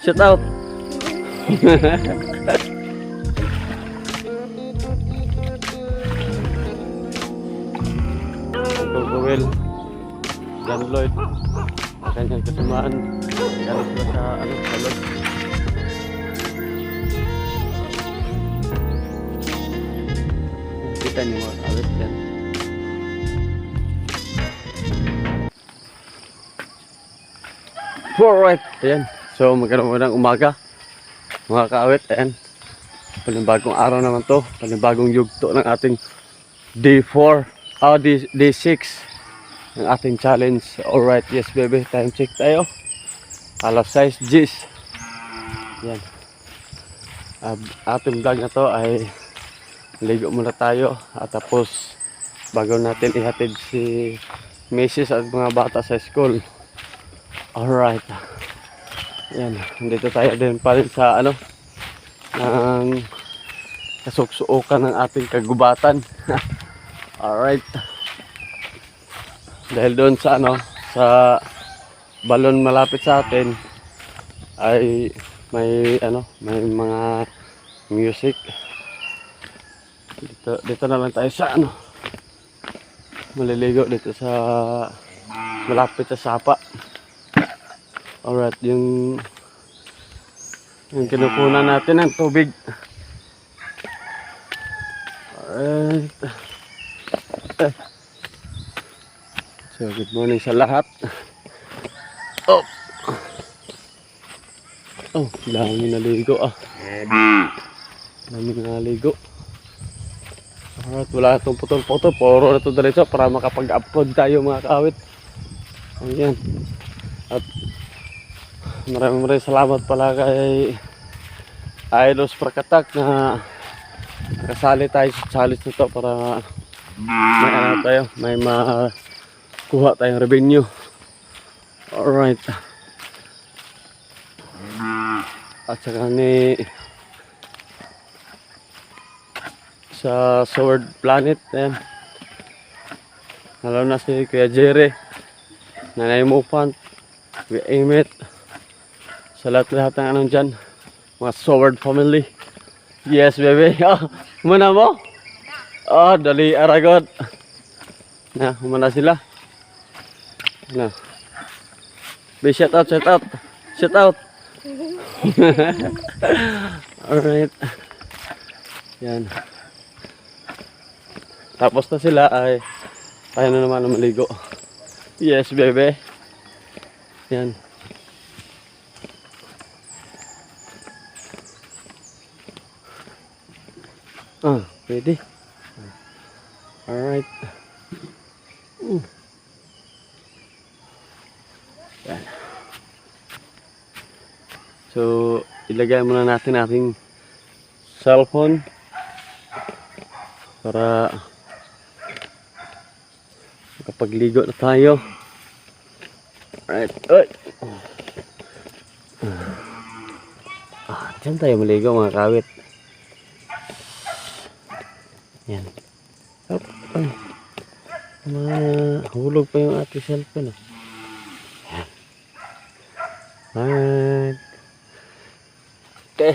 Shout out. Uncle Joel, John Lloyd, at kanyang kasamaan. Galing sila sa salon. Kita niyo mga awit yan. Alright, ayan. So magandang umaga mga kaawit. Ayan, panibagong araw naman to, panibagong yugto ng ating day 4, day 6 ng ating challenge. Alright, yes baby, time check tayo, alas 6 Gs. Ayan, ating vlog na to ay ligo muna tayo at tapos bago natin ihatid si Mrs. at mga bata sa school. Alright, yan, dito tayo din pa rin sa ng kasuksuokan ng ating kagubatan. Alright, dahil doon sa sa balon malapit sa atin ay may may mga music. Dito na lang tayo sa maliligo dito sa malapit sa sapa. Alright, yung kinukunan natin ng tubig. Alright. So, good morning sa lahat. Oh, dami naligo dami naligo. Alright, wala itong putol-putol. Puro na ito diretso para makapag-upload tayo mga kaawit. Ayan. At maraming salamat pala kay Idols Prakatak na nakasali tayo sa challenge nito para may makuha tayong revenue. Alright. At saka sa Sword Planet, ayan, lalo na si Kuya Jerry, Nanay Mufan, Kuya Emmett, sa lahat ng dyan, mga Sword family. Yes baby. Muna mo? Dali aragot na, humana sila na. Be, shout out. Alright, yan, tapos na sila ay tayo na naman maligo. Yes baby, yan. Pwede. Alright. Yan. So, ilagay muna natin ating cellphone para makapagligo na tayo. Alright. Diyan tayo maligo mga kawit. Yan. Hulog pa yung ating cellphone. Yan. Alright. Okay.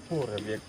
Pura biyak.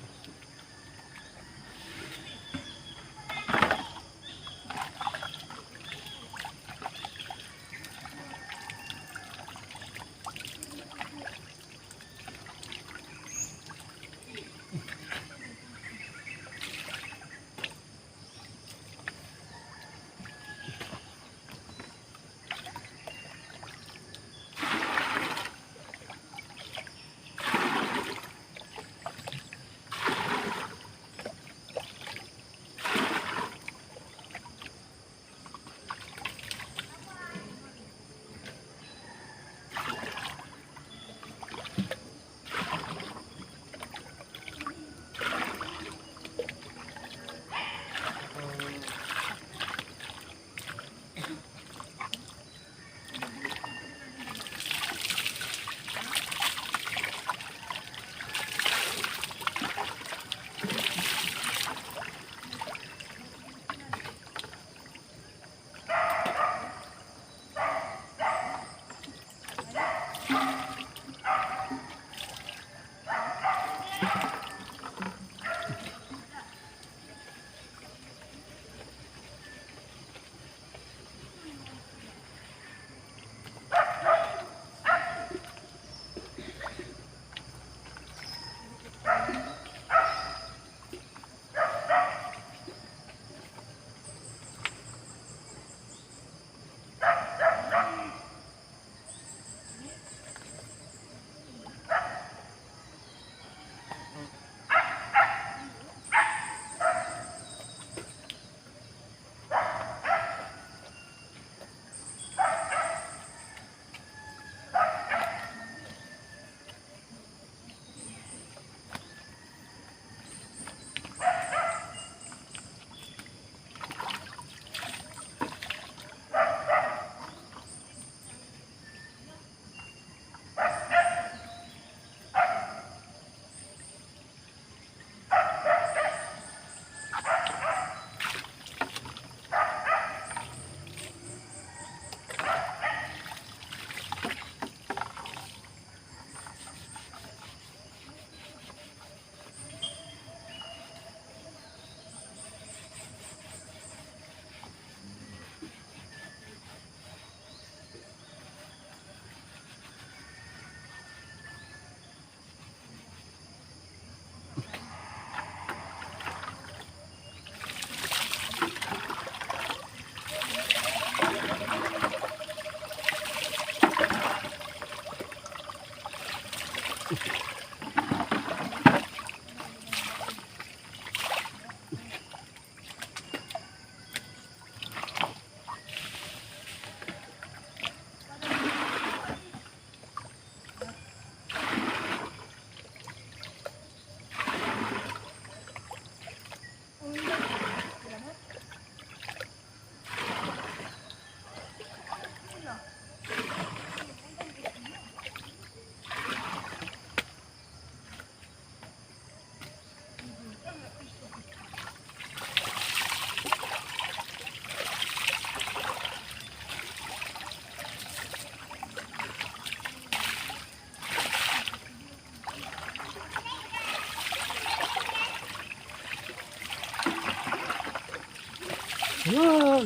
Wow.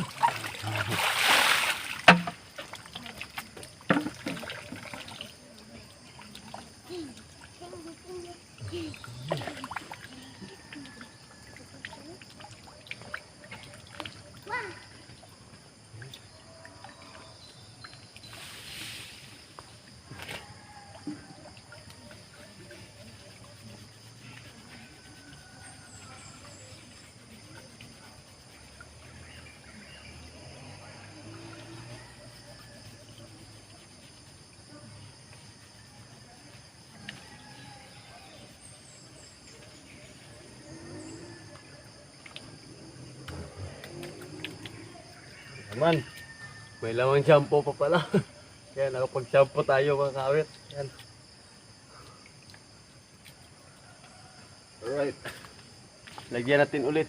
Naman, may lamang shampoo pa pala. Kaya nakapag-shampoo tayo mga kawit. Yan. Alright. Lagyan natin ulit.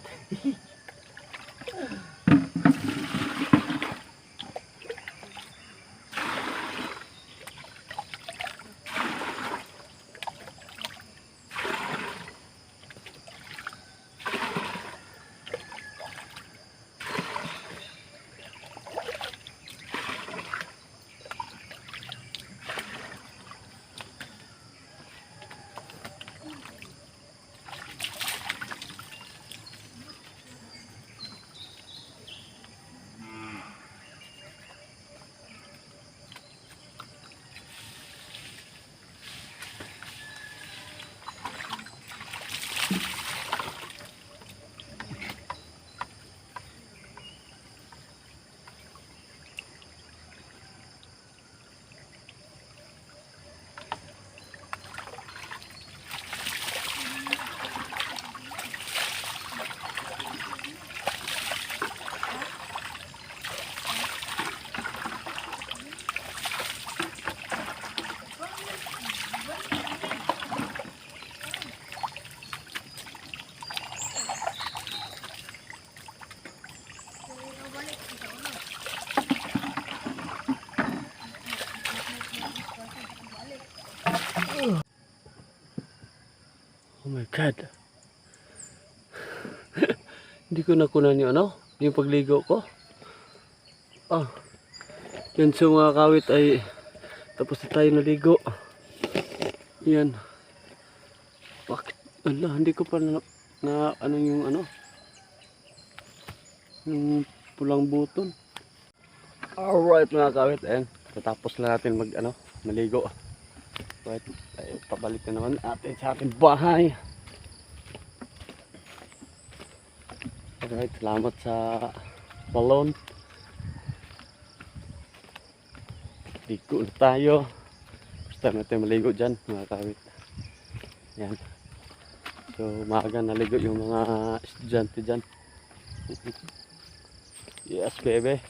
Oh my God. Hindi ko nakunan yung ano, yung pagligo ko. Ah, yan so mga kawit ay tapos na tayo naligo. Yan. Bakit? Ala, hindi ko pa na ano yung ano. Yung pulang buton. Alright mga kawit, ayan. Tatapos na natin mag ano, maligo. Right, tayo pabalik na naman natin sa ating bahay. Alright, salamat sa balon. Ligo na tayo. First time natin maligo dyan mga kawit. Yan. So maaga naligo yung mga estudyante dyan. Yes baby.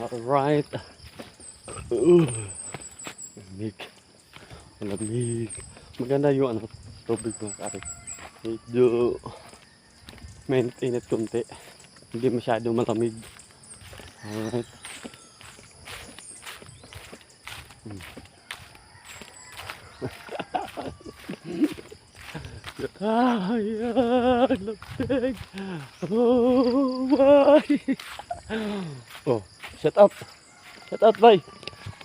Alright. Malamig. Malamig. Maganda yung ano, tubig mga kawit. Medyo mainit kunti. Hindi masyadong malamig. Alright. Ayan, lamig. Oh my. Oh, shut up. Shut up, bye.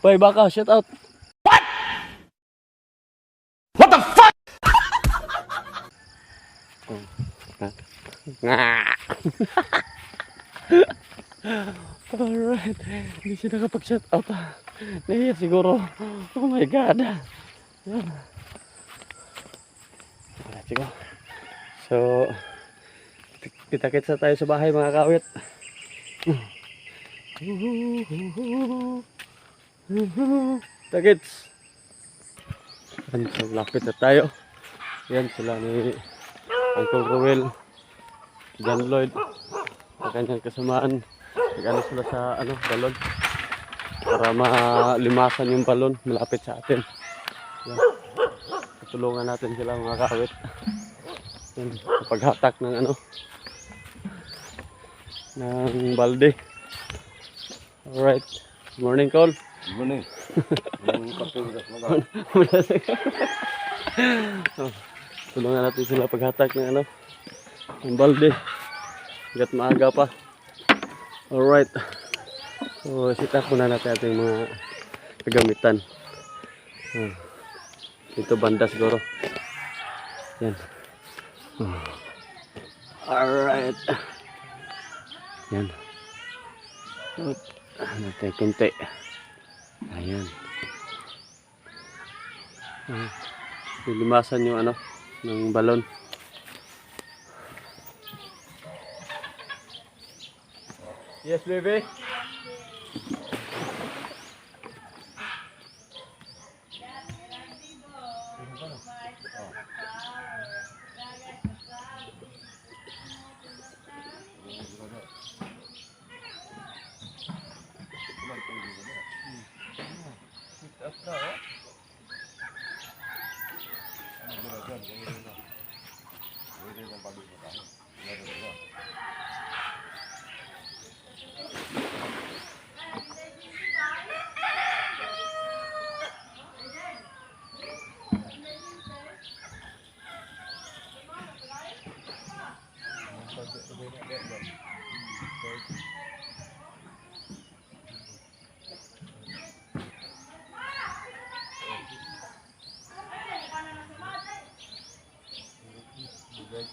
Bye, baka, shut up. What the fuck? Oh. Nga. Alright, hindi siya nakapag-shut up. Nahiya siguro. Oh my God. Yan. Alright, sige. So, kita-kits na tayo sa bahay mga kawit. Kita-kits. So, lapit na tayo. Yan sila ni Uncle Ruel, John Lloyd, sa kanyang kasamaan. Nag-ano sila sa ano, balon para malimasan yung balon malapit sa atin. Yan. Tutulungan natin sila mga kawit. Yan, paghatak ng ano, ng balde. Alright, good morning Col. Good morning. Tulungan natin sila paghatak ng ano, ng balde. Hanggat maaga pa. Alright. So, sit-up muna natin ating mga kagamitan. Ito banda siguro. Yan. Alright. Yan. Natin kunti. Ayan. Lilimasan yung ano, ng balon. Yes, baby.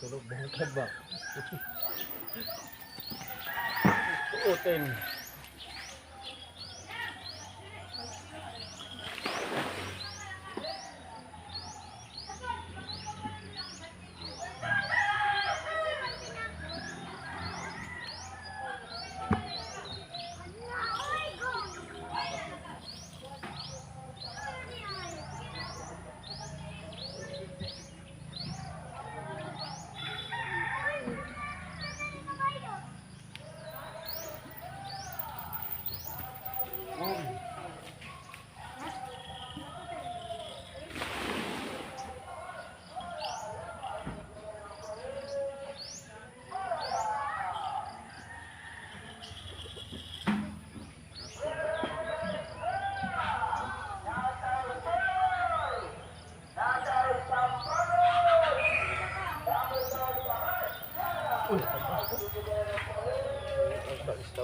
Tulog bangkad ba? Utin.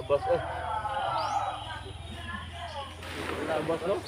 Labas oh. Labas oh.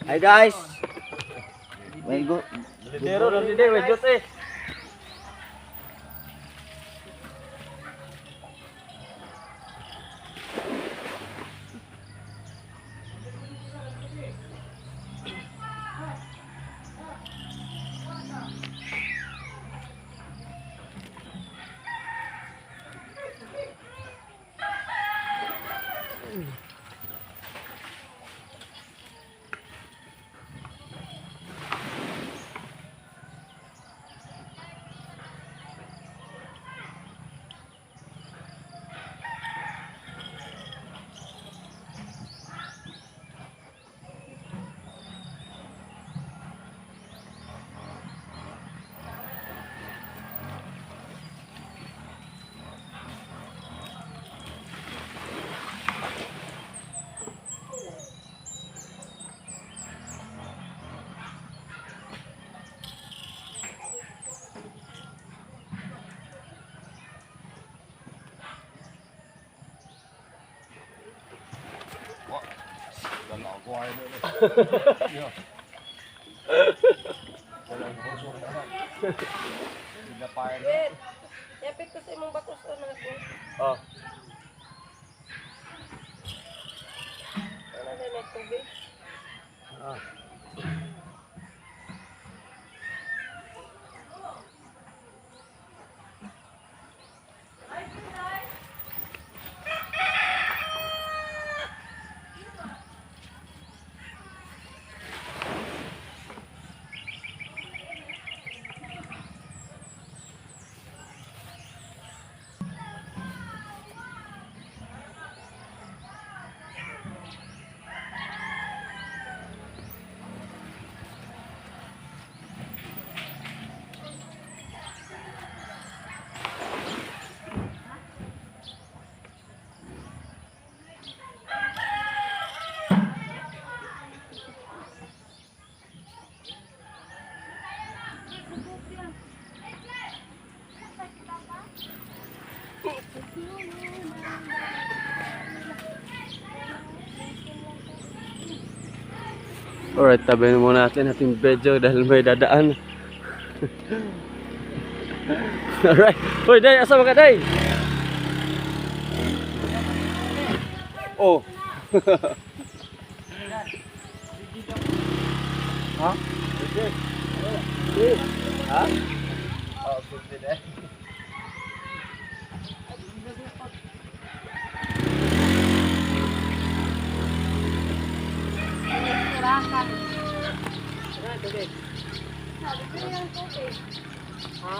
Hi guys. May go. Litero, nandito, wait, eh. Wait, yapit ko sa imong batos o na ko. Oh. Ano na may tubig? Ah. Alright, tabihin muna natin ating video dahil may dadaan. Alright. Uy, Day, asa ka, Day? Oh. Ha? Ha? Oh, good eh. Tirakan. Tubig. Sabi ko yung tubig. Ha?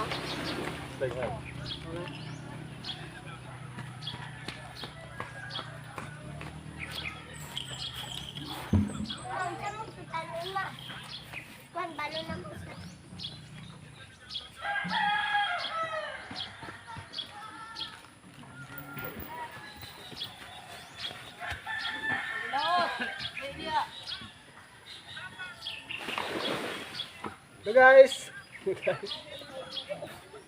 So guys.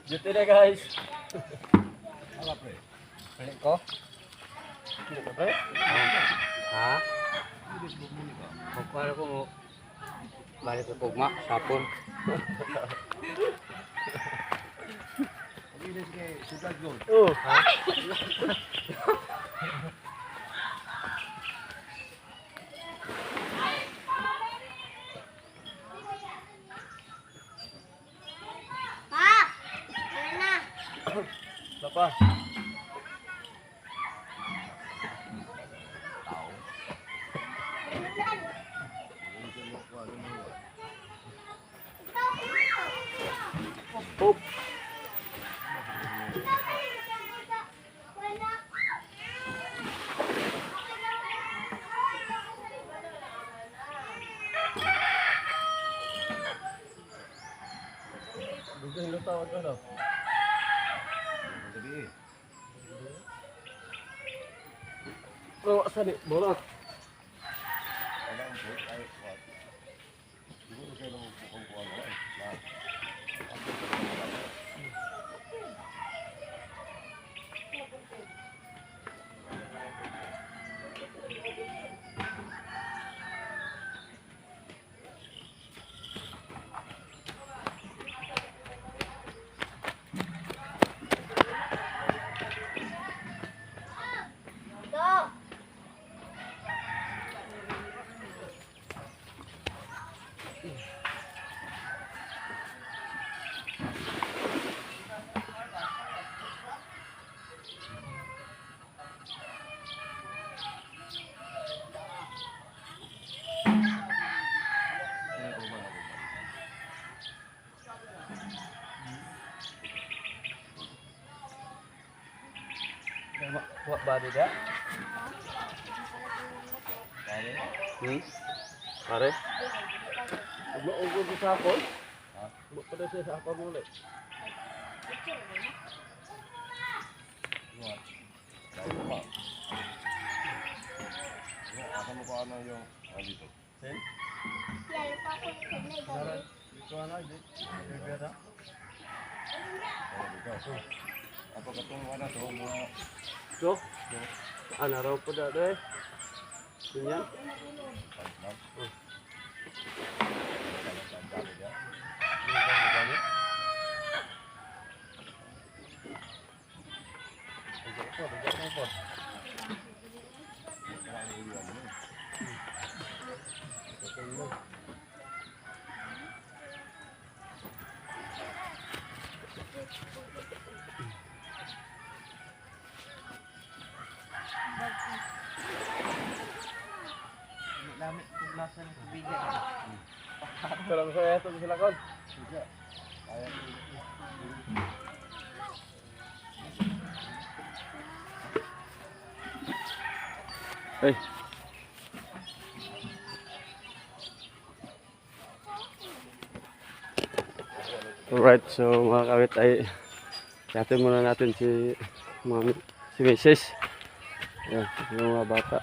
Duty na guys. Balik ko? Ha? Paano ko mo? Balik ko pugma, sapon. Oh. Apa? Oh. Bukan lo tahu kan? Oh, sani, bolak. What body dah? Pare? Ugo sa sapon? Ha? Pada sa sapon ulit. Apa mo ko ano yung dito? Sen? Dito ano dito? Bibera? Apa katong ano to mga so, ano raw po dito eh? Ganyan? Lamit puglasan ng tubigan. Sarang saya ito sila kon. Hey. Alright, so mga kawit ay yatin muna natin si Mami, si Mrs. Yan, yung mga bata.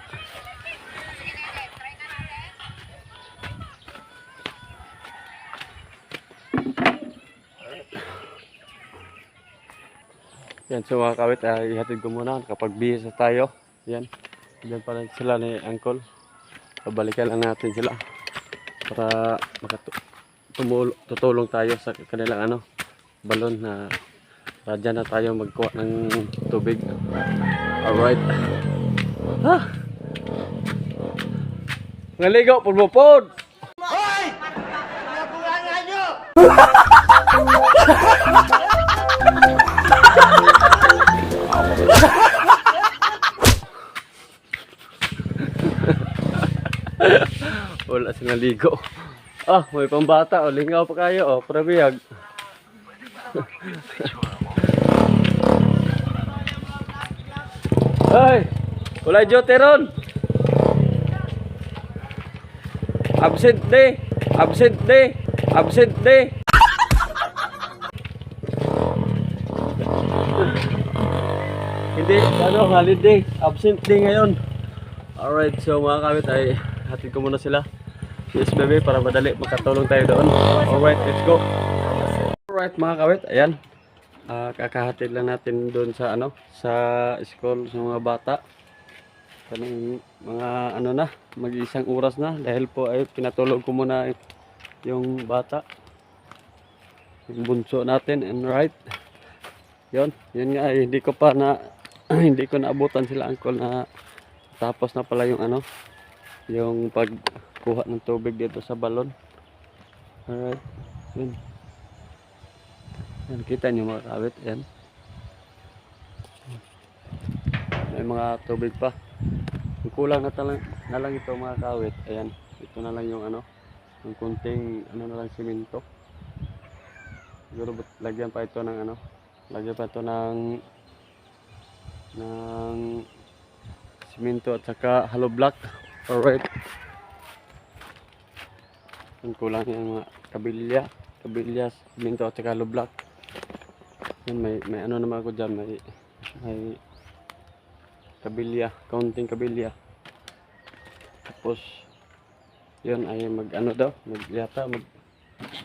Yan, so mga kawit ay ihatid ko muna kapag bihis tayo. Yan, dyan pa rin sila ni Uncle. Pabalikan lang natin sila para tutulong tayo sa kanilang ano, balon na dyan na tayo magkuha ng tubig. Alright. Ha? Ngaligaw, pulmupod! Hoy! Nakulangan nyo! Wala silang ligo. Ah, may pambata. O, lingaw pa kayo. O, parabiyag. Ay! Wala jote ron! Absent day! Absent day! Absent day! Hindi, ano, holiday. Absent day ngayon. Alright, so mga kamit ay hatid ko muna sila. Yes, baby, para madali makatulong tayo doon. Alright, let's go. Alright, mga kawit, ayan. Kakahatid lang natin doon sa ano, sa school sa mga bata. Kanang mga ano na, mag-isang oras na dahil po ay pinatulog ko muna yung bata. Yung bunso natin, and right. Yun nga, hindi ko pa na hindi ko naabutan sila uncle na tapos na pala yung ano, yung pagkuha ng tubig dito sa balon. Alright, yun. Yan, kita nyo mga kawit, yan. May mga tubig pa. Yung kulang na lang ito mga kawit, ayan. Ito na lang yung ano, yung kunting ano na lang simento. Siguro lagyan pa ito ng ano, lagyan pa ito ng simento at saka hollow block. Alright. Yung kulang yung mga kabilya, simento at saka hollow block. Yan, may ano naman ako dyan, may kabilya, kaunting kabilya. Tapos yun ay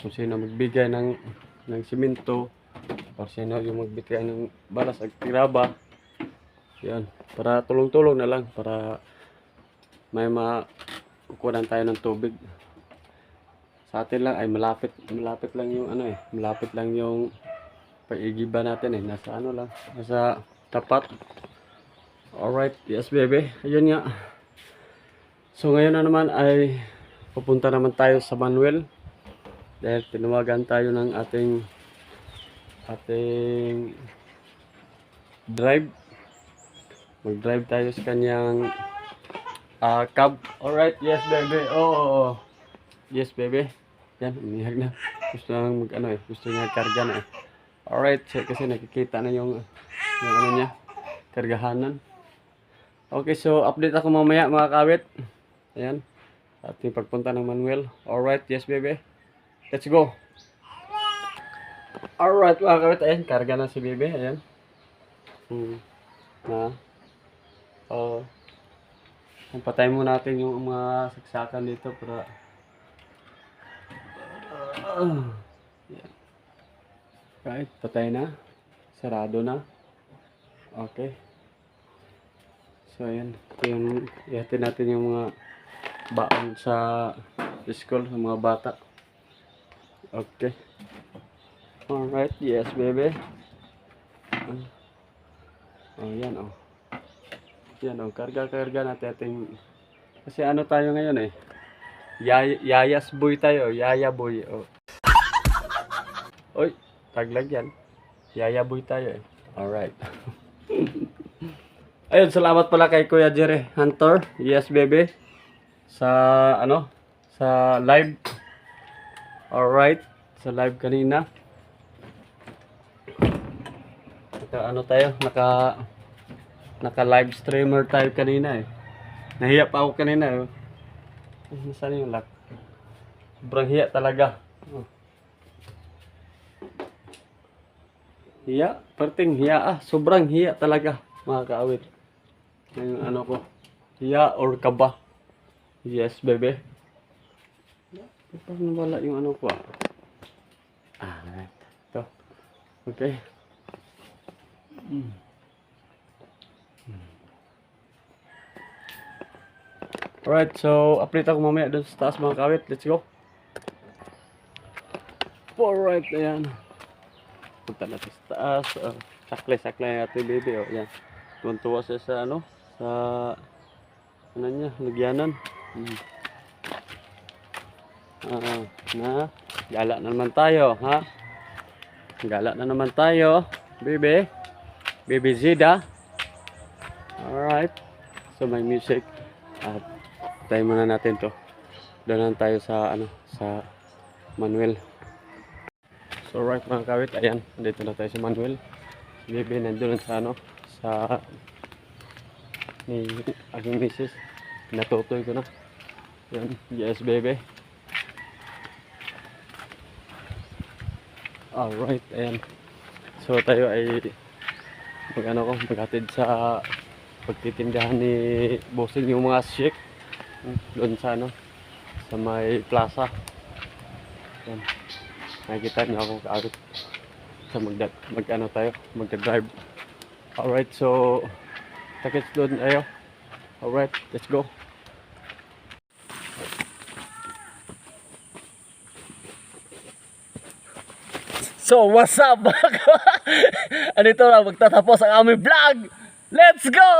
kung sino magbigay ng simento, o sino yung magbigay ng balas at tiraba. Yan, para tulong-tulong na lang, para may makukunan tayo ng tubig. Sa atin lang ay malapit lang yung ano malapit lang yung paigiba natin nasa ano lang, nasa tapat. Alright, yes baby, ayun nga. So ngayon na naman ay pupunta naman tayo sa Manuel dahil tinawagan tayo ng ating drive. Mag-drive tayo sa kanyang cab. Alright, yes baby. Oh. Yes baby. Yan, umihag na. Gusto nang gusto niya karga na Alright, so, kasi nakikita na yung ano niya, kargahanan. Okay, so update ako mamaya mga kawit. Ayan, ating pagpunta ng Manuel. Alright, yes baby. Let's go. Alright mga kawit, ayan, karga na si baby. Ayan. Patayin mo natin yung mga saksakan dito para yan. Right, patay na. Sarado na. Okay. So ayan, ihatin natin yung mga baon sa school, sa mga bata. Okay. Alright, yes baby. Yan Yan karga natin kasi ano tayo ngayon Yayas boy tayo, yaya boy. Oy, taglag yan. Yaya boy tayo Alright. Ayun, salamat pala kay Kuya Jerry Hunter. Yes baby. Sa live. Alright, sa live kanina. Naka live streamer tayo kanina Nahiya pa ako kanina Saan yung lock? Sobrang hiya talaga. Hiya, perting hiya sobrang hiya talaga mga kaawit. Yung ano ko, hiya or kaba. Yes baby. Parang wala yung ano ko right. Ito. Okay. Alright, so update ako mamaya doon sa taas mga kawit. Let's go. Alright, ayan. Punta natin sa taas. Saklay natin baby. Ayan. Tuwan-tuwa siya sa lagyanan. Gala na naman tayo, ha? Gala na naman tayo, baby. Baby Zida. Alright. So may music. Tayo muna natin to. Doon tayo sa sa Manuel. So right mga kawit, ayan, dito na tayo sa Manuel. Si baby nandun sa sa ni aking misis. Natutoy ko na. Yan, yes baby. Alright, ayan. So tayo ay maghatid sa pagtitindahan ni bossing yung mga shake doon sa sa may plaza. Yan. Nakikita niyo ako kaagad sa mag-ano tayo, magda-drive. Alright, so takits doon tayo. Alright, let's go. So, what's up mga Anito na, magtatapos ang aming vlog. Let's go!